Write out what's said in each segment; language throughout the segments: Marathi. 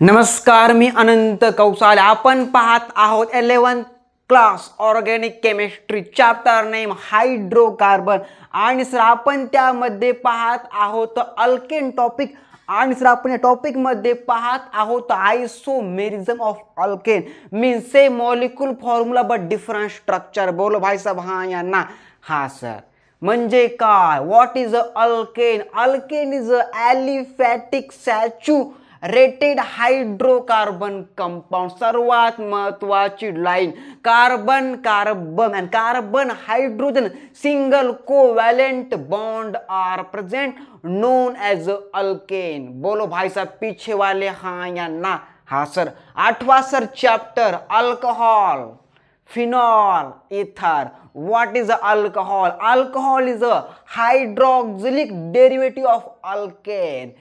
नमस्कार, मी अनंत कौसाले. आपण पाहत आहोत 11th class organic chemistry chapter name hydrocarbon. आणि सर आपण त्यामध्ये पाहत आहोत अल्केन टॉपिक. आणि सर आपण या टॉपिक मध्ये पाहत आहोत isomerism of alkane means same molecule formula but different structure. बोलो भाई साहब हाँ या ना? हाँ सर. म्हणजे काय? What is a alkane? Alkane is a aliphatic saturated hydrocarbon compound. सर्वात महत्वाची line, carbon carbon and carbon hydrogen single covalent bond are present known as alkane. बोलो भाई साहब पीछे वाले हाँ या ना? हाँ सर. 8वां sir chapter alcohol, phenol, ether. What is alcohol? Alcohol is a hydroxylic derivative of alkane.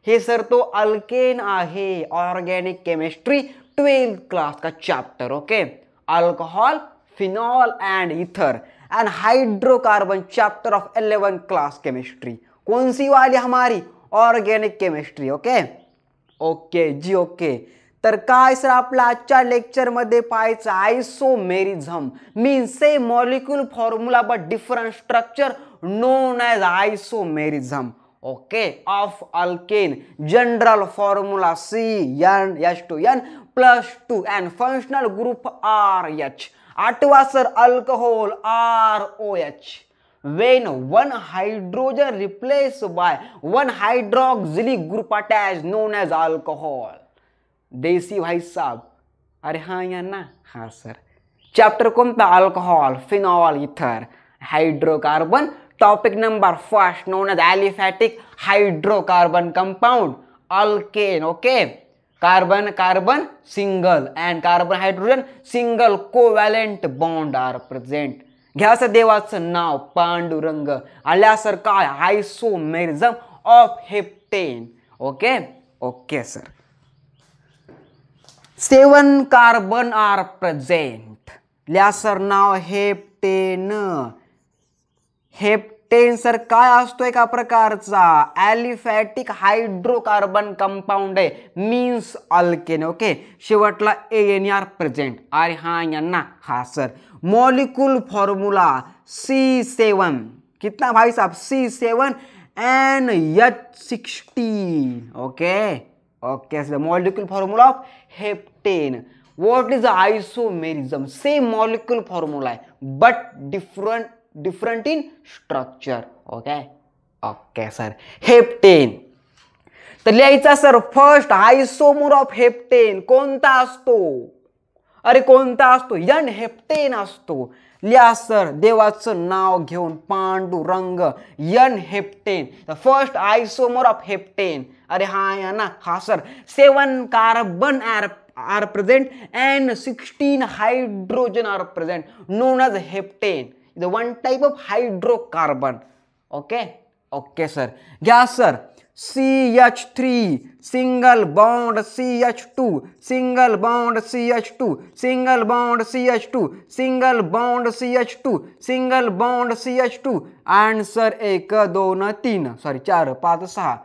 हे सर तो अल्केन आहे. ऑर्गॅनिक केमिस्ट्री 12th क्लास का chapter. Okay. Alcohol, phenol and ether and hydrocarbon chapter of 11th class chemistry. कौन सी वाली? हमारी ऑर्गॅनिक केमिस्ट्री. ओके ओके जी ओके. तर काय सर आपल्या आजच्या लेक्चर मध्ये पाहायचं isomerism means same molecule formula but different structure known as isomerism. Okay. Of alkane general formula CnH2n +2 and functional group RH. 8वां sir alcohol ROH. When one hydrogen replaced by one hydroxylic group attached known as alcohol. देसी भाई साहब. अरे हाँ या ना? हाँ सर. चैप्टर कोणता? Alcohol, phenol, ether, hydrocarbon. Topic number 1 known as aliphatic hydrocarbon compound alkane. Okay. Carbon carbon single and carbon hydrogen single covalent bond are present. घ्या सर देवाचं नाव पांडुरंग. आल्या सर काय? Isomerism of heptane. Okay okay sir. 7 carbon are present. लिहा सर नाव हेप्टेन. हेप्टेन सर काय असतो? एका प्रकारचा ॲलिफॅटिक हायड्रोकार्बन कंपाऊंड आहे मीन्स अल्केन. ओके. शेवटला AN आर प्रेझेंट. अरे हा यांना? हा सर. Molecule formula C7. कितना भाई साहब? C7 NH16. Okay okay sir. Molecule formula of heptane. What is isomerism? Same molecule formula आहे but different in structure. Okay okay sir. Heptane तर लिहायचा sir first isomer of heptane कोणता असतो? अरे कोणता असतो? N हेप्टेन असतो. लिहा सर देवाचं नाव घेऊन Pandurang. N heptane the first isomer of heptane. अरे हा या ना? हा sir. 7 carbon are present and 16 hydrogen are present known as heptane. The one type of hydrocarbon. Okay okay sir. घ्या sir CH3 single bond CH2 single bond CH2 single bond CH2 single bond CH2 single bond CH2 and sir 1 2 3 sorry 4 5 6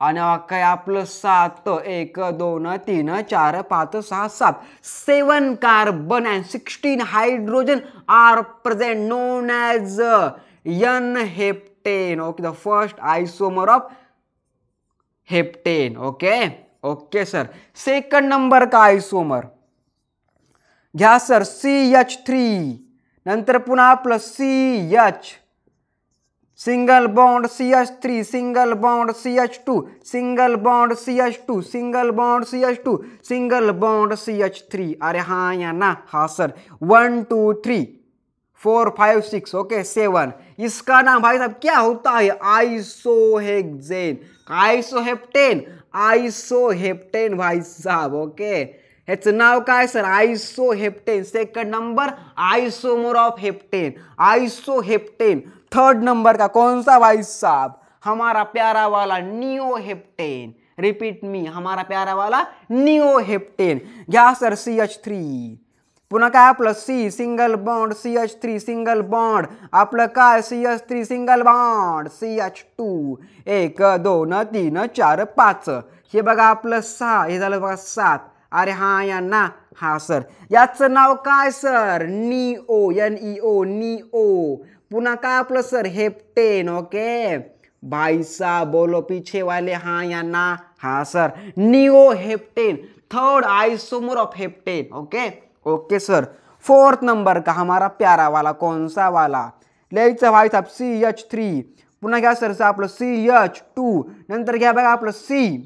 आणि काय आपलं 7 1 2 3 4 5 6 7. 7 carbon and 16 hydrogen are present known as N heptane. Okay. The first isomer of heptane. Okay okay sir. Second number का आइसोमर घ्या सर CH3 नंतर पुन्हा आपलं CH single bond CH3 single bond CH2 single bond CH2 single bond CH2 single bond CH3. अरे हाँ या ना? हाँ सर. 1 2 3 4 5 6. ओके 7. इसका नाम भाई साहब क्या होता है? आइसोहेक्सेन. आइसोहेप्टेन. आइसोहेप्टेन भाई साहब. ओके. ह्याचं नाव काय sir? Isoheptane. Second number isomer of heptane isoheptane. Third number का कौन सा भाई साहब? हमारा प्यारा वाला नियोहेप्टेन. रिपीट मी, हमारा प्यारा वाला नियोहेप्टेन. घ्या सर CH3 पुन्हा काय आपलं C single bond CH3 single bond, आपलं काय CH3 सिंगल बॉन्ड CH2, 1 2 3 4 5, हे बघा आपलं 6, हे झालं बघा 7. अरे हा यांना हा सर, याचं नाव काय सर, NEO NEO NEO. पुन्हा काय आपलं सर हेप्टेन. ओके भाई साहब बोलो पीछे वाले, हाँ या ना, हाँ सर नियो heptane, third isomer of heptane. Okay okay sir. Fourth number का हमारा प्यारा वाला कौन सा वाला, लिहायचं भाई साहब CH3. पुन्हा घ्या सर आपलं CH2, नंतर घ्या बघा आपलं C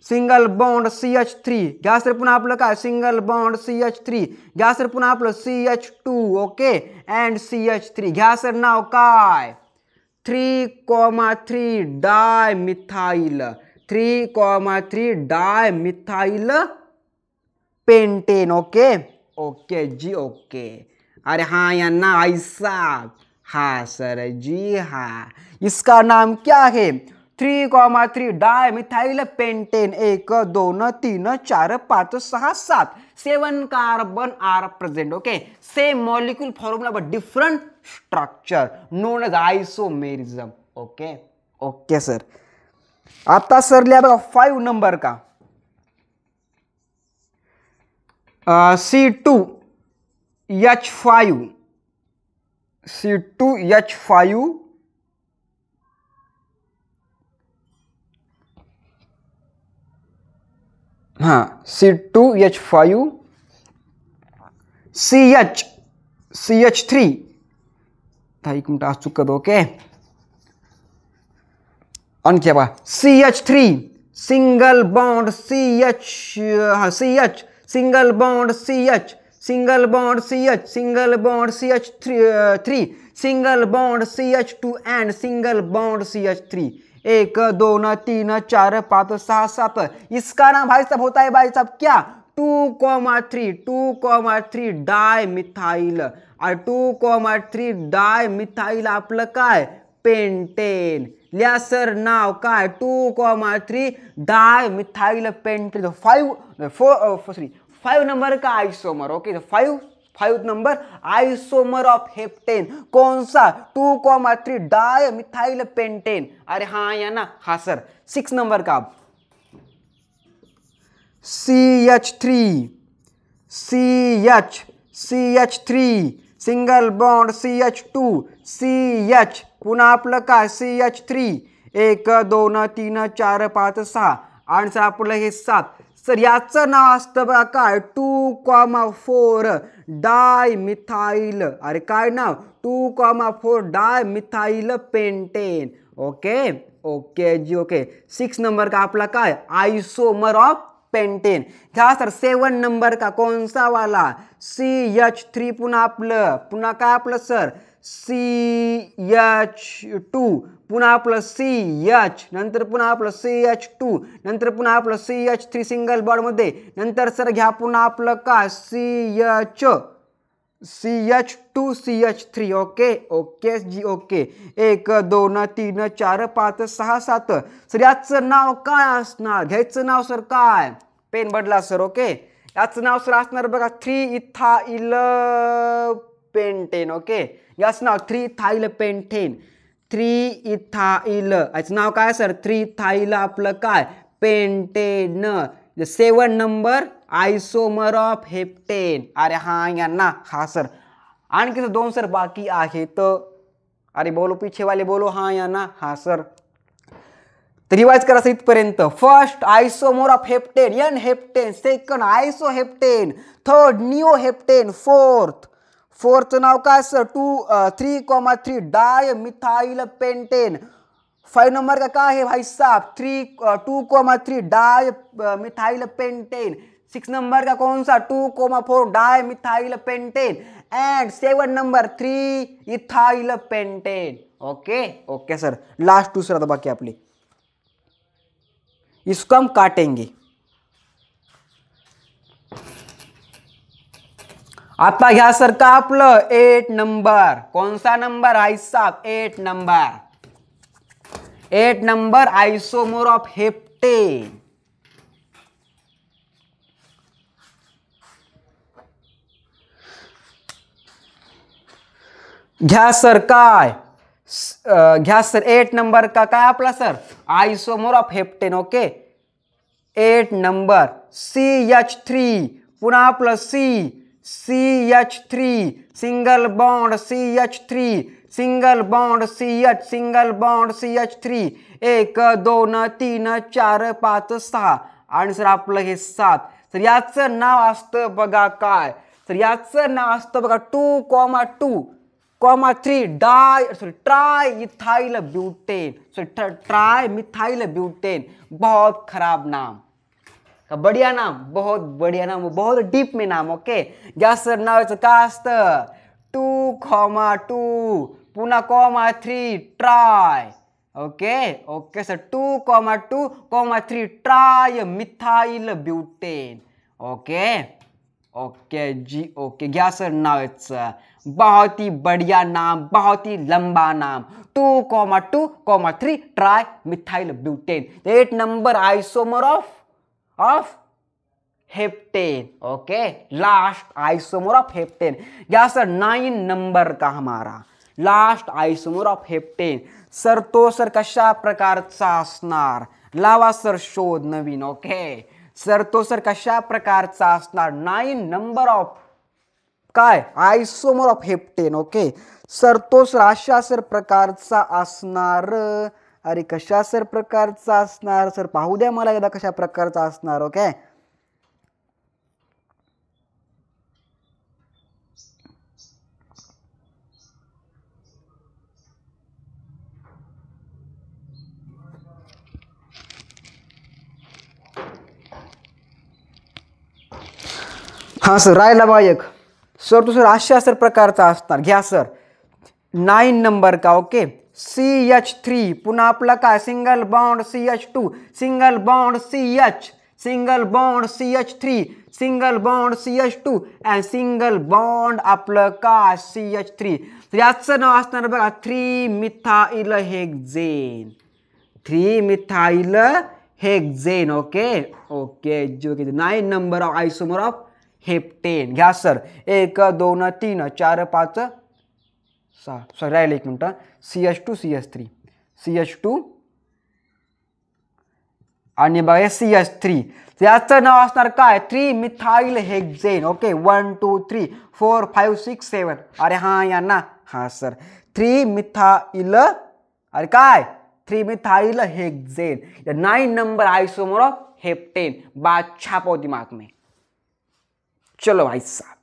सिंगल बॉन्ड CH3, घ्या सर पुन्हा आपलं काय सिंगल बॉन्ड CH3, घ्या सर पुन्हा आपलं CH2. ओके अँड CH3, घ्या सर नाव काय 3,3 dimethyl, 3,3 dimethyl pentane. Okay okay जी ओके. अरे हाँ यांना ऐसा, हाँ सर जी हाँ. इसका नाम क्या है 3,3 dimethyl pentane. 1 2 3 4 5 6 7, 7 carbon are present. Okay same molecule formula but different structure known as isomerism. Okay okay sir. आता सर लिहा बघा 5 नंबर का C2H5, C2H5 हाँ C2H5 CH3, एक मिनिट आज चुकत. ओके आणखी बघा CH3 single bond CH single bond CH single bond CH single bond CH3 single bond CH2 end single bond CH3. 1 2 3 4 5 6 7. इसका नाम भाई साहब होता है भाई साहब क्या 2,3 डायमिथाइल और 2,3 डायमिथाइल आपलं काय पेंटेन. लिहा सर नाव काय 2,3 डायमिथाइल पेंटेन. 5 नंबर का isomer. Okay 5 number isomer of heptane कौन सा 2,3 डायमिथाइल पेंटेन. अरे हाँ या ना, हाँ सर. 6 नंबर का CH3 single bond CH2 CH, पुन्हा आपलं काय CH3. 1 2 3 4 5 6, आन्सर आपलं हे 7. सर याचं नाव असतं बघा काय 2,4 डायमिथाइल. अरे काय नाव 2,4 डायमिथाइल पेंटेन. ओके ओके जी ओके. 6 नंबर का आपला काय आइसोमर ऑफ पेंटेन. घ्या सर 7 नंबर का कौन सा वाला CH3, पुन्हा काय आपलं सर CH2, पुन्हा आपलं CH, नंतर पुन्हा आपलं CH2, नंतर पुन्हा आपलं CH3 सिंगल बॉन्ड मध्ये, नंतर सर घ्या पुन्हा आपलं काय CH2 CH3. ओके ओके जी ओके. 1 2 3 4 5 6 7. सर याचं नाव काय असणार, घ्यायचं नाव सर काय, पेन बदला सर. ओके याचं नाव सर असणार बघा 3,इथाइल पेंटेन. ओके याचं नाव 3,इथाइल पेंटेन. 3,इथाइल याचं नाव काय सर 3,इथाइल आपलं काय pentane. 7 number isomer of heptane. अरे हाँ यांना हाँ सर. आणखी 2 सर बाकी आहेत. अरे बोलो पीछे वाले बोलो हाँ या ना, हाँ सर. तर रिवाइज करा इथपर्यंत. First isomer of heptane n heptane, second iso heptane, third neo heptane, fourth नाव काय सर 3,3 डायमिथाइल पेंटेन. 5 नंबर का क्या है भाई साहब 2,3 डायमिथाइल पेंटेन. 6 नंबर का कौन सा 2,4 dimethyl pentane and 7 number three ethyl pentane. Okay okay sir. Last दूसरा तो बाकी आपली, इसको हम काटेंगे. आता घ्या सर का आपलं 8 नंबर. कौन सा नंबर भाई साहब 8 नंबर आइसोमर ऑफ हेप्टेन. घ्या सर काय घ्या सर 8 नंबर का काय आपला sir isomer of heptane. Okay 8 number CH3 पुन्हा आपलं CH3 single bond CH3 single bond CH single bond CH3 1 2 3 4 5 6 आणि सर आपलं हे 7. तर याचं नाव असतं बघा काय तर याचं नाव असतं बघा 2,2,3 try ethyl butane. Tri methyl butane. बहुत खराब नाम का बढ़िया नाम बहुत बढ़िया नाम बहुत डीप में नाम. ओके या सर नावाचं काय असतं 2,2 पुन्हा 3 tri. Okay okay sir 2,2,3 tri methyl butane. Okay okay जी ओके घ्या सर नावाचं बहुत ही बढ़िया नाम बहुत ही लंबा नाम 2,2,3 tri methyl butane. 8 number isomer of heptane. Okay last isomer of heptane. या सर 9 नंबर का हमारा last isomer of heptane. Sir तो सर कशा प्रकारचा असणार लावा सर शोध नवीन. ओके सर तो सर कशा प्रकारचा असणार 9 नंबर ऑफ काय isomer of heptane. Okay sir तो सर अशा सर प्रकारचा असणार. अरे कशा सर प्रकारचा असणार सर पाहू द्या मला एकदा कशा प्रकारचा असणार. ओके हा सर राहिला बा एक सर तो सर अशा सर प्रकारचा असणार. घ्या सर 9 नंबर का. ओके CH3 पुन्हा आपला काय single bond CH2 single bond CH single bond CH3 single bond CH2 and single bond आपलं काय CH3. तर याचं नाव असणार बघा 3 मिथाइल हेक्झेन. 3 मिथाइल हेक्झेन. ओके ओके जो 9 number of isomer of heptane. घ्या सर 1 2 3 4 5 6 सॉरी राहिलं एक मिनटं CH2 CH3 CH2 आणि बघा CH3. याचं नाव असणार काय 3 मिथाइल हेक्झेन. ओके 1 2 3 4 5 6 7 अरे हां या ना हां सर 3 मिथाइल अरे काय 3 methyl hexane. 9 number isomer of heptane. बात छापो दिमाग में. चलो भाई साहब